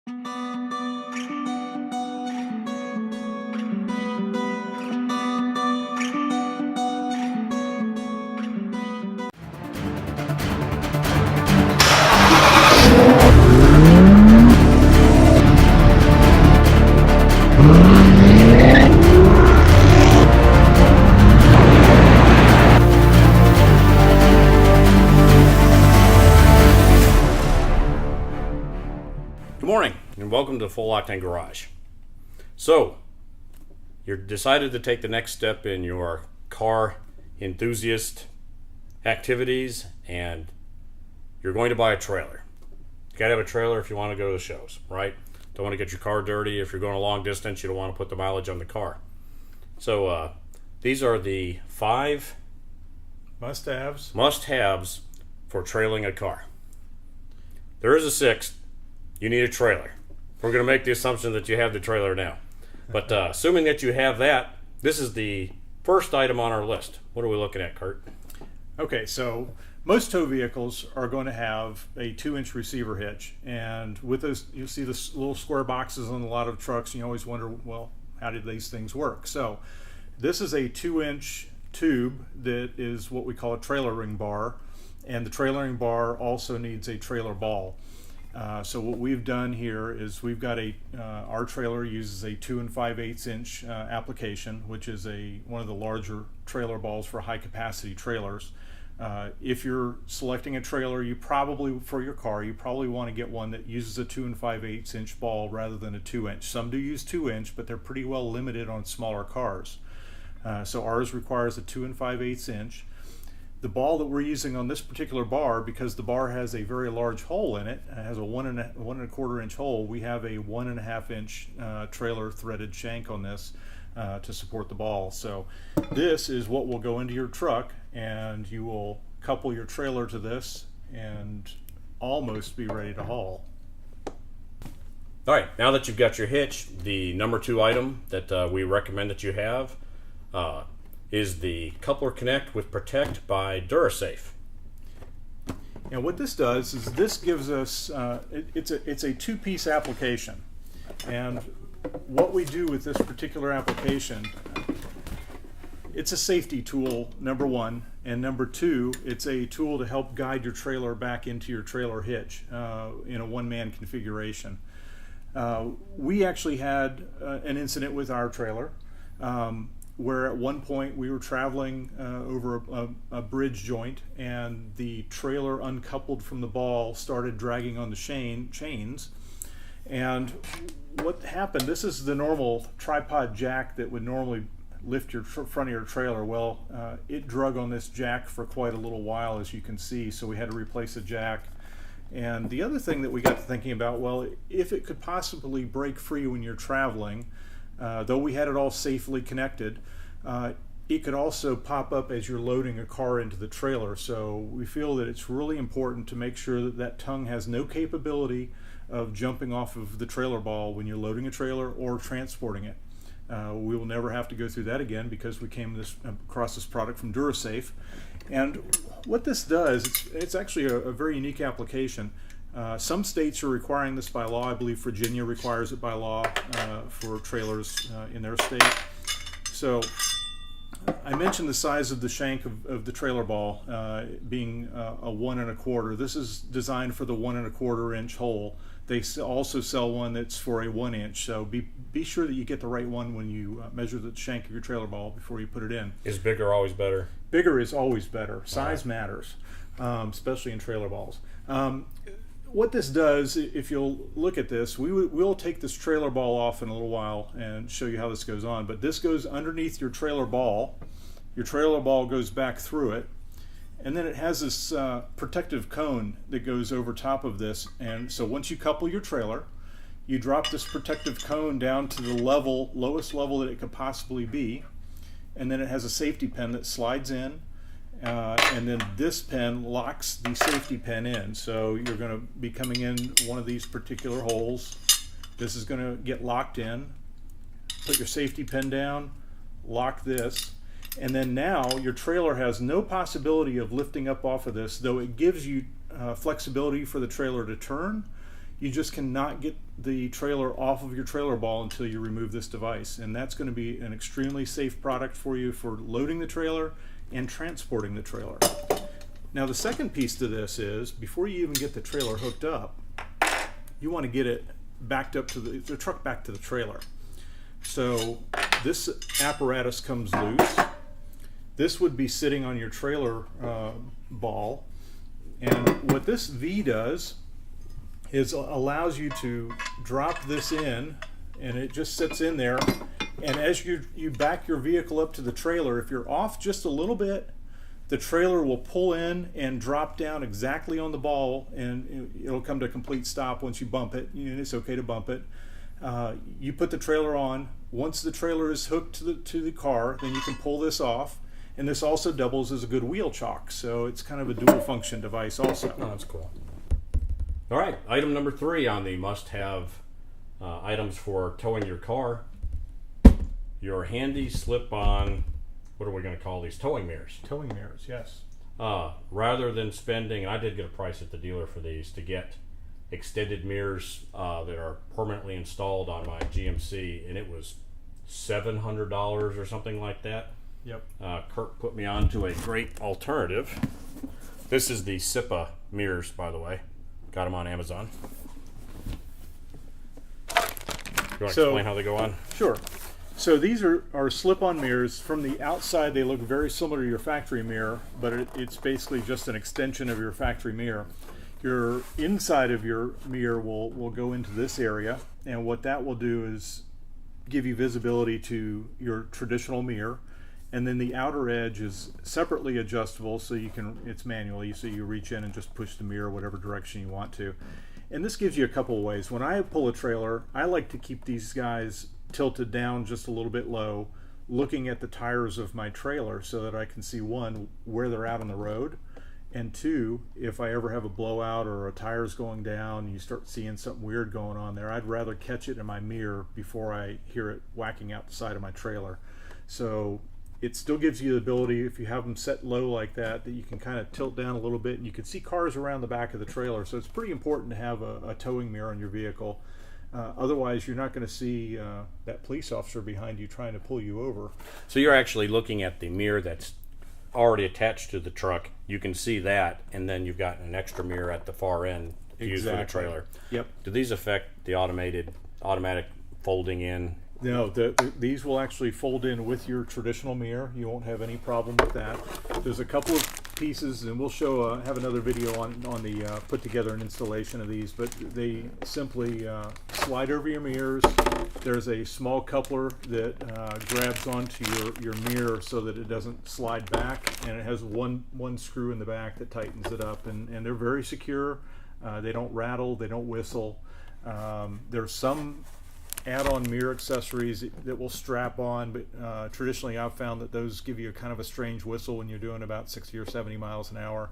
Good morning and welcome to Full Octane Garage. So, you're decided to take the next step in your car enthusiast activities and you're going to buy a trailer. You gotta have a trailer if you want to go to the shows, right? Don't want to get your car dirty. If you're going a long distance, you don't want to put the mileage on the car. So, these are the 5 must-haves for trailing a car. There is a 6th. You need a trailer. We're going to make the assumption that you have the trailer now. But assuming that you have that, this is the first item on our list. What are we looking at, Kurt? Okay, so most tow vehicles are going to have a 2-inch receiver hitch. And with those, you'll see the little square boxes on a lot of trucks. And you always wonder, well, how did these things work? So this is a 2-inch tube that is what we call a trailering bar. And the trailering bar also needs a trailer ball. So what we've done here is we've got our trailer uses a 2 5/8 inch application, which is one of the larger trailer balls for high capacity trailers. If you're selecting a trailer, for your car, you probably want to get one that uses a 2 5/8 inch ball rather than a 2-inch. Some do use 2-inch, but they're pretty well limited on smaller cars. So ours requires a 2 5/8 inch. The ball that we're using on this particular bar, because the bar has a very large hole in it, has a 1 1/4 inch hole, we have a 1 1/2 inch trailer threaded shank on this to support the ball. So this is what will go into your truck, and you will couple your trailer to this and almost be ready to haul. All right, now that you've got your hitch, the number 2 item that we recommend that you have is the coupler connect with Protect by Durasafe. And what this does is this gives us, it's a 2-piece application. And what we do with this particular application, it's a safety tool, number 1. And number 2, it's a tool to help guide your trailer back into your trailer hitch in a one-man configuration. We actually had an incident with our trailer. Where at one point we were traveling over a bridge joint, and the trailer uncoupled from the ball started dragging on the chains. And what happened, this is the normal tripod jack that would normally lift your front of your trailer. Well, it drug on this jack for quite a little while, as you can see, so we had to replace the jack. And the other thing that we got to thinking about, well, if it could possibly break free when you're traveling, though we had it all safely connected, it could also pop up as you're loading a car into the trailer. So we feel that it's really important to make sure that that tongue has no capability of jumping off of the trailer ball when you're loading a trailer or transporting it. We will never have to go through that again because we came across this product from Durasafe. And what this does, it's actually a very unique application. Some states are requiring this by law. I believe Virginia requires it by law for trailers in their state. So I mentioned the size of the shank of the trailer ball being a 1 1/4. This is designed for the 1 1/4 inch hole. They also sell one that's for a 1 inch. So be sure that you get the right one when you measure the shank of your trailer ball before you put it in. Is bigger always better? Bigger is always better. Size matters, especially in trailer balls. What this does, if you'll look at this, we'll take this trailer ball off in a little while and show you how this goes on. But this goes underneath your trailer ball. Your trailer ball goes back through it. And then it has this protective cone that goes over top of this. And so once you couple your trailer, you drop this protective cone down to the lowest level that it could possibly be. And then it has a safety pin that slides in. And then this pin locks the safety pin in. So you're going to be coming in one of these particular holes. This is going to get locked in. Put your safety pin down, lock this, and then now your trailer has no possibility of lifting up off of this, though it gives you flexibility for the trailer to turn. You just cannot get the trailer off of your trailer ball until you remove this device, and that's going to be an extremely safe product for you for loading the trailer and transporting the trailer. Now the second piece to this is, before you even get the trailer hooked up, you want to get it backed up to the truck back to the trailer. So this apparatus comes loose. This would be sitting on your trailer ball, and what this V does is allows you to drop this in, and it just sits in there, and as you back your vehicle up to the trailer, if you're off just a little bit, the trailer will pull in and drop down exactly on the ball, and it'll come to a complete stop once you bump it. It's okay to bump it. You put the trailer on. Once the trailer is hooked to the car, then you can pull this off, and this also doubles as a good wheel chock, so it's kind of a dual function device also. Oh, that's cool. All right, item number 3 on the must-have items for towing your car, your handy slip-on, what are we going to call these, towing mirrors. Towing mirrors, yes. Rather than spending, and I did get a price at the dealer for these, to get extended mirrors that are permanently installed on my GMC, and it was $700 or something like that. Yep. CURT put me on to a great alternative. This is the SIPA mirrors, by the way. Got them on Amazon. You want to explain how they go on? Sure. So these are slip-on mirrors. From the outside, they look very similar to your factory mirror, but it's basically just an extension of your factory mirror. Your inside of your mirror will go into this area, and what that will do is give you visibility to your traditional mirror, and then the outer edge is separately adjustable, so it's manually, so you reach in and just push the mirror whatever direction you want to. And this gives you a couple of ways. When I pull a trailer, I like to keep these guys tilted down just a little bit low, looking at the tires of my trailer so that I can see, one, where they're out on the road, and two, if I ever have a blowout or a tire's going down, you start seeing something weird going on there, I'd rather catch it in my mirror before I hear it whacking out the side of my trailer. So it still gives you the ability, if you have them set low like that you can kind of tilt down a little bit, and you can see cars around the back of the trailer. So it's pretty important to have a towing mirror on your vehicle. Otherwise, you're not going to see that police officer behind you trying to pull you over. So you're actually looking at the mirror that's already attached to the truck. You can see that, and then you've got an extra mirror at the far end to use for the trailer. Yep. Do these affect the automatic folding in? No, these will actually fold in with your traditional mirror. You won't have any problem with that. There's a couple of pieces, and we'll show have another video on the put together and installation of these, but they simply slide over your mirrors. There's a small coupler that grabs onto your mirror so that it doesn't slide back, and it has one screw in the back that tightens it up, and they're very secure. They don't rattle, they don't whistle. There's some add-on mirror accessories that will strap on, but traditionally I've found that those give you a kind of a strange whistle when you're doing about 60 or 70 miles an hour.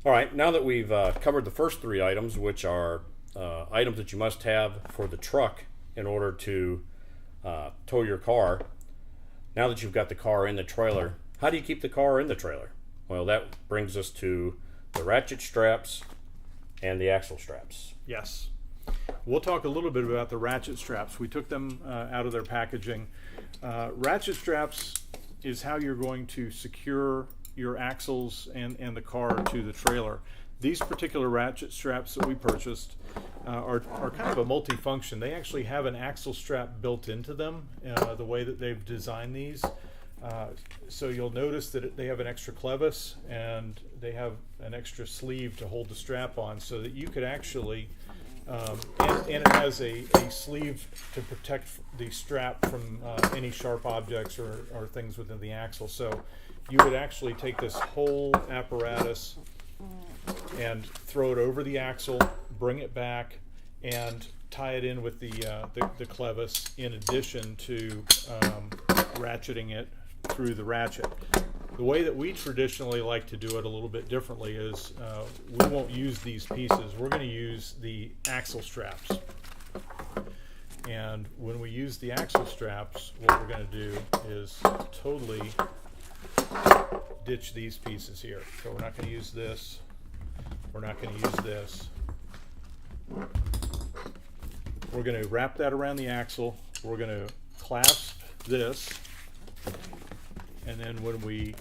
All right, now that we've covered the first 3 items, which are items that you must have for the truck in order to tow your car, now that you've got the car in the trailer, how do you keep the car in the trailer? Well, that brings us to the ratchet straps and the axle straps. Yes. We'll talk a little bit about the ratchet straps. We took them out of their packaging. Ratchet straps is how you're going to secure your axles and the car to the trailer. These particular ratchet straps that we purchased are kind of a multi-function. They actually have an axle strap built into them, the way that they've designed these. So you'll notice that they have an extra clevis, and they have an extra sleeve to hold the strap on, so that you could actually and it has a sleeve to protect the strap from any sharp objects or things within the axle. So you would actually take this whole apparatus and throw it over the axle, bring it back, and tie it in with the clevis, in addition to ratcheting it through the ratchet. The way that we traditionally like to do it a little bit differently is we won't use these pieces. We're going to use the axle straps. And when we use the axle straps, what we're going to do is totally ditch these pieces here. So we're not going to use this. We're not going to use this. we're going to wrap that around the axle. We're going to clasp this, and then when we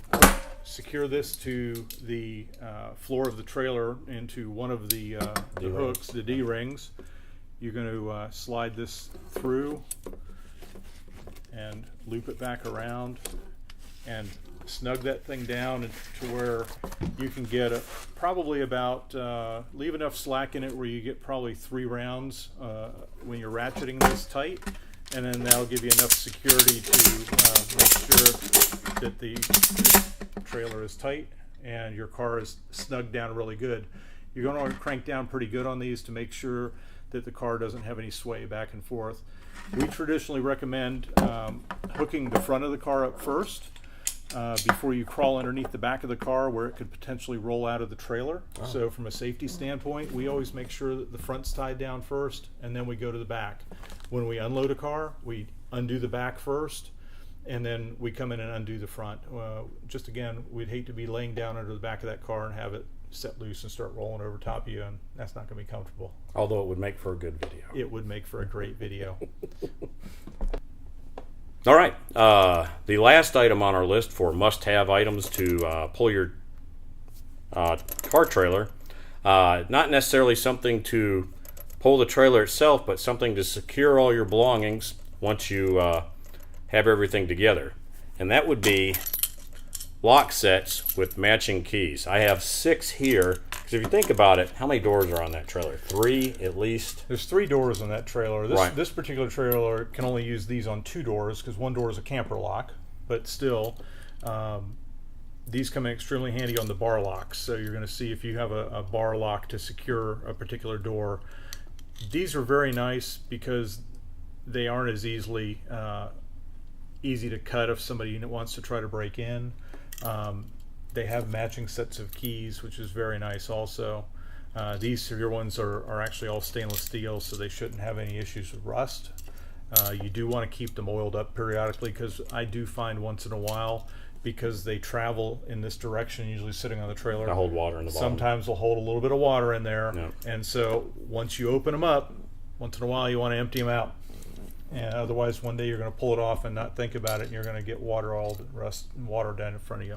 secure this to the floor of the trailer into one of the hooks, the D-rings, you're going to slide this through and loop it back around and snug that thing down to where you can get probably about leave enough slack in it where you get probably 3 rounds when you're ratcheting this tight, and then that'll give you enough security to make sure that the trailer is tight and your car is snugged down really good. You're going to want to crank down pretty good on these to make sure that the car doesn't have any sway back and forth. We traditionally recommend hooking the front of the car up first before you crawl underneath the back of the car where it could potentially roll out of the trailer. Oh. So from a safety standpoint, we always make sure that the front's tied down first, and then we go to the back. When we unload a car, we undo the back first, and then we come in and undo the front. Just again, we'd hate to be laying down under the back of that car and have it set loose and start rolling over top of you, and that's not going to be comfortable. Although it would make for a good video. It would make for a great video. All right, the last item on our list for must-have items to pull your car trailer, not necessarily something to pull the trailer itself, but something to secure all your belongings once you have everything together. And that would be lock sets with matching keys. I have 6 here, because if you think about it, how many doors are on that trailer? 3 at least? There's 3 doors on that trailer. Right. This particular trailer can only use these on 2 doors because one door is a camper lock, but still these come in extremely handy on the bar locks. So you're going to see if you have a bar lock to secure a particular door. These are very nice because they aren't as easy to cut if somebody wants to try to break in. They have matching sets of keys, which is very nice also. These severe ones are actually all stainless steel, so they shouldn't have any issues with rust. You do want to keep them oiled up periodically, because I do find once in a while, because they travel in this direction, usually sitting on the trailer, they hold water in the bottom. Sometimes they'll hold a little bit of water in there. Yep. And so once you open them up, once in a while you want to empty them out. And otherwise one day you're going to pull it off and not think about it, and you're going to get water down in front of you.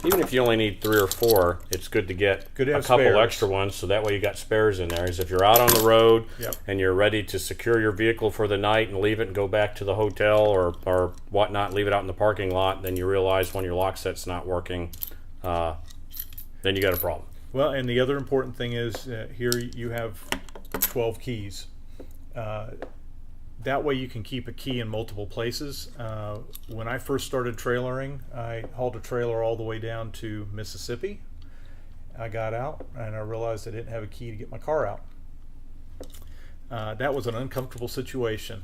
Even if you only need 3 or 4, it's good to get a couple spares. Extra ones, so that way you got spares in there. As if you're out on the road, yep, and you're ready to secure your vehicle for the night and leave it and go back to the hotel or whatnot, leave it out in the parking lot, then you realize when your lock set's not working, then you got a problem. Well, and the other important thing is here you have 12 keys. That way you can keep a key in multiple places. When I first started trailering, I hauled a trailer all the way down to Mississippi. I got out and I realized I didn't have a key to get my car out. That was an uncomfortable situation.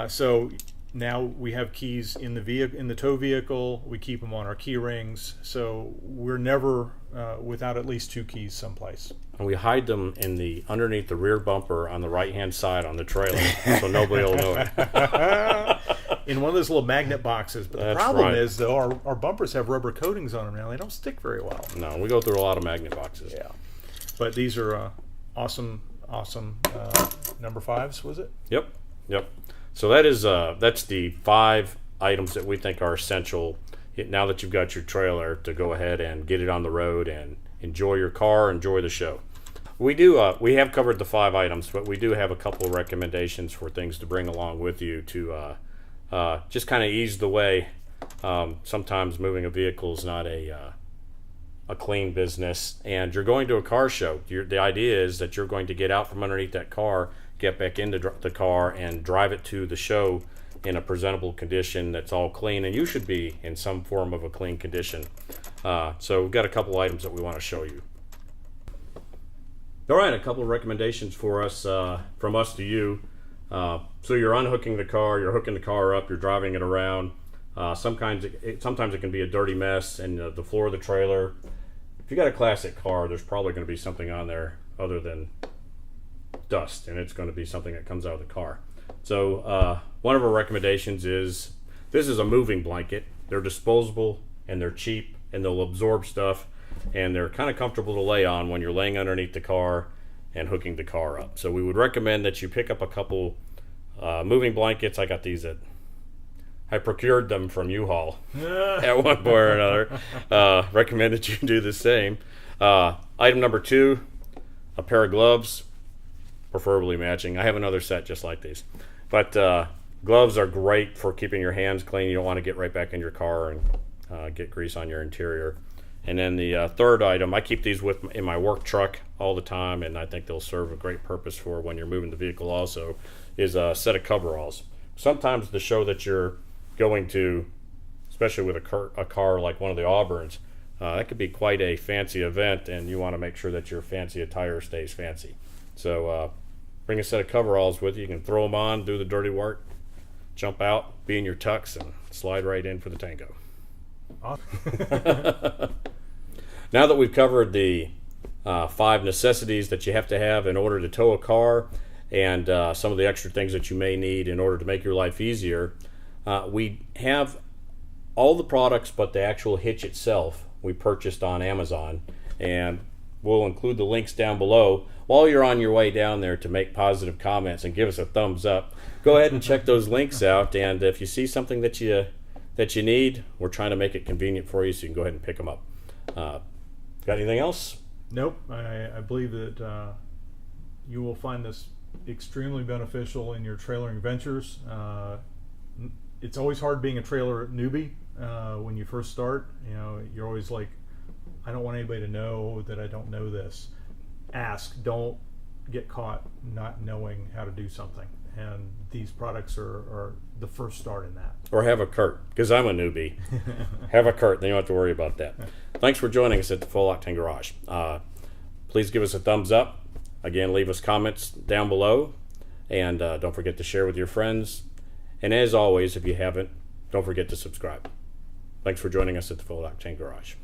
So now we have keys in the tow vehicle. We keep them on our key rings, so we're never without at least 2 keys someplace. And we hide them underneath the rear bumper on the right-hand side on the trailer, so nobody will know it. In one of those little magnet boxes. But the problem is, though, our bumpers have rubber coatings on them now. They don't stick very well. No, we go through a lot of magnet boxes. Yeah, but these are awesome number 5s, was it? Yep. So that's the 5 items that we think are essential now that you've got your trailer to go ahead and get it on the road and enjoy your car, enjoy the show. We have covered the 5 items, but we do have a couple of recommendations for things to bring along with you to just kind of ease the way. Sometimes moving a vehicle is not a clean business, and you're going to a car show. The idea is that you're going to get out from underneath that car, get back into the car, and drive it to the show in a presentable condition that's all clean, and you should be in some form of a clean condition. So we've got a couple items that we want to show you. All right, a couple of recommendations for us from us to you. So you're unhooking the car, you're hooking the car up, you're driving it around. Sometimes it can be a dirty mess, and the floor of the trailer. If you got a classic car, there's probably going to be something on there other than dust, and it's going to be something that comes out of the car. So one of our recommendations is, this is a moving blanket. They're disposable and they're cheap and they'll absorb stuff, and they're kind of comfortable to lay on when you're laying underneath the car and hooking the car up. So we would recommend that you pick up a couple moving blankets. I got these I procured them from U-Haul at one point or another. Recommend that you do the same. Item number 2, a pair of gloves, preferably matching. I have another set just like these. But gloves are great for keeping your hands clean. You don't want to get right back in your car and get grease on your interior. And then the third item, I keep these in my work truck all the time, and I think they'll serve a great purpose for when you're moving the vehicle also, is a set of coveralls. Sometimes the show that you're going to, especially with a car like one of the Auburns, that could be quite a fancy event, and you want to make sure that your fancy attire stays fancy. So bring a set of coveralls with you. You can throw them on, do the dirty work, jump out, be in your tux, and slide right in for the tango. Awesome. Now that we've covered the 5 necessities that you have to have in order to tow a car, and some of the extra things that you may need in order to make your life easier, we have all the products but the actual hitch itself we purchased on Amazon, and we'll include the links down below. While you're on your way down there to make positive comments and give us a thumbs up, go ahead and check those links out, and if you see something that you need, we're trying to make it convenient for you, so you can go ahead and pick them up. Got anything else? Nope. I believe that you will find this extremely beneficial in your trailering ventures. It's always hard being a trailer newbie when you first start. You know, you're always like, I don't want anybody to know that I don't know this. Ask. Don't get caught not knowing how to do something. And these products are the first start in that. Or have a CURT, because I'm a newbie. Have a CURT, then you don't have to worry about that. Thanks for joining us at the Full Octane Garage. Please give us a thumbs up. Again, leave us comments down below. And don't forget to share with your friends. And as always, if you haven't, don't forget to subscribe. Thanks for joining us at the Full Octane Garage.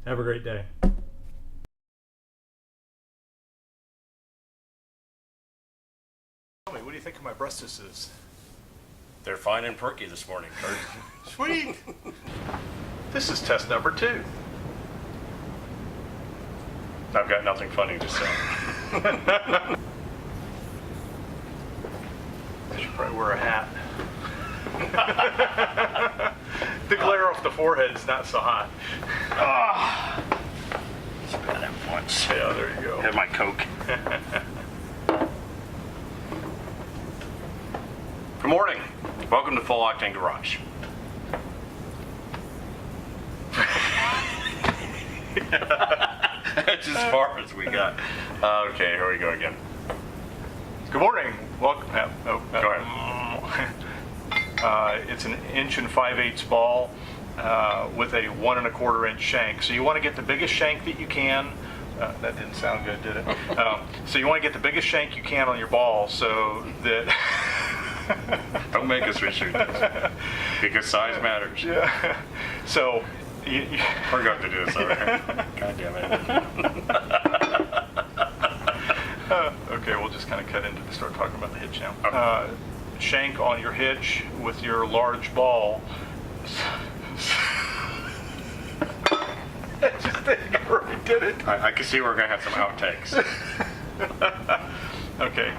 Have a great day. Tell me, what do you think of my breastises? They're fine and perky this morning, Kurt. Sweet! This is test number 2. I've got nothing funny to say. I should probably wear a hat. The glare off the forehead is not so hot. Spit that once. Yeah, there you go. Have my Coke. Good morning. Welcome to Full Octane Garage. That's as far as we got. Okay, here we go again. Good morning. Welcome. Go ahead. It's an 1 5/8 ball with a 1 1/4 inch shank. So you want to get the biggest shank that you can. That didn't sound good, did it? So you want to get the biggest shank you can on your ball, so that. Don't make us reshoot this, because size matters. Yeah. So. We're going to do this over here. God damn it. Okay, we'll just kind of cut into start talking about the hitch now. Okay. Shank on your hitch with your large ball. I just think I already did it. I can see we're going to have some outtakes. Okay.